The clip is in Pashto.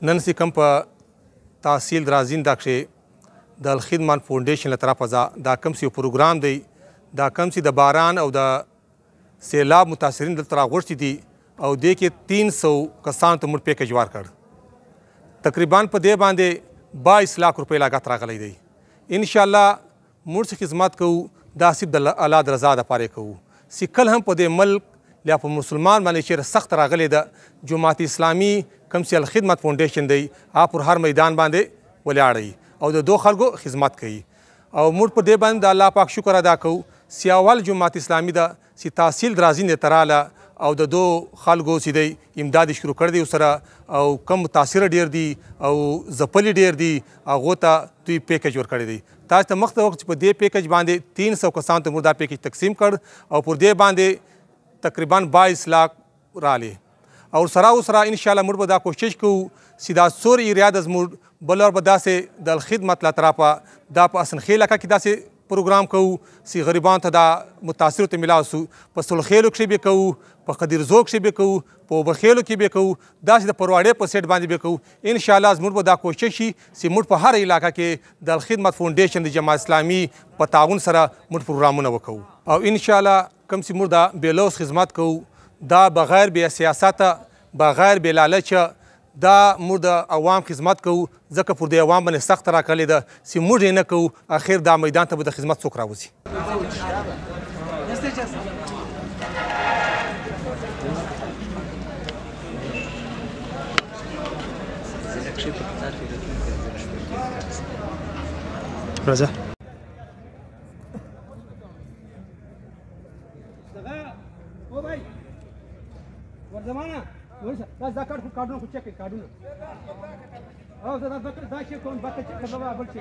نن چې کوم په تحصیل رازینده کښې د الخدمت فاونډیشن له طرفه دا کوم چې پروګرام دی دا کوم چې د باران او د سیلاب متاثرین دلته راغوښتي دي او دې کې 300 کسانو ته موږ پیکج ورکړ. تقریبا په دې باندې 22 लाख روپۍ لاګت راغلی دی. انشاءالله موږ چې خدمت کوو دا صرف د الله د رضا دپاره کوو چې کله هم په دې ملک یا په مسلمان باندې چېرې سخت راغلی ده جماعت اسلامي کوم چې الخدمت فاونډیشن دی هغه پر هر میدان باندې ولاړی او د دو خلکو خدمت کوي او موږ په دې باندې د الله پاک شکر ادا کوو چې اول جماعت اسلامي ده چې تحصیل رازینده ته راله او د دو خلکو چې دی امداد شروع کړی دی ورسره او کم متاثره ډېر دي او ځپلي ډېر دي هغو ته دوی پیکج ورکړی دی. تاسو ته مخته وخت چې په دې پیکج باندې 300 کسانو ته موږ دا پیکج تقسیم کړ او پر دې باندې تقریبا 22 लाख راغلې او سره انشاءالله موږ به دا کوشش کوو چې دا څور ایریا د زموږ بل ور به داسې د الخدمت له طرفه دا په اسنخیل علاقه کې داسې پروګرام کوو چې غریبانو ته دا متاثرو ته میلاو سو. په سلخیلو کښې به کوو، په قدیرزو کښې به کوو، په اوبخیلو کې به کوو، داسې د پرواړې په سیټ باندې به کوو. انشاءالله زموږ به دا کوشش شي چې موږ په هر علاقه کې د الخدمت فاونډیشن د جماعت اسلامي په تعاون سره موږ پروګرامونه وکوو او انشاءالله کوم چې موږ د بېلوث خدمت کوو دا بغیر بې سیاسته بغیر بې لالچه دا موږ د عوام خدمت کوو ځکه پر دې عوام باندې سخت راکړلې ده چې موږ یې نه کوو اخر دا میدان ته به د خدمت څوک راوځي. راځه ورزمانه دا کارډونه خو چک کارډونه او دا شي کوم بکه چې کله بل شي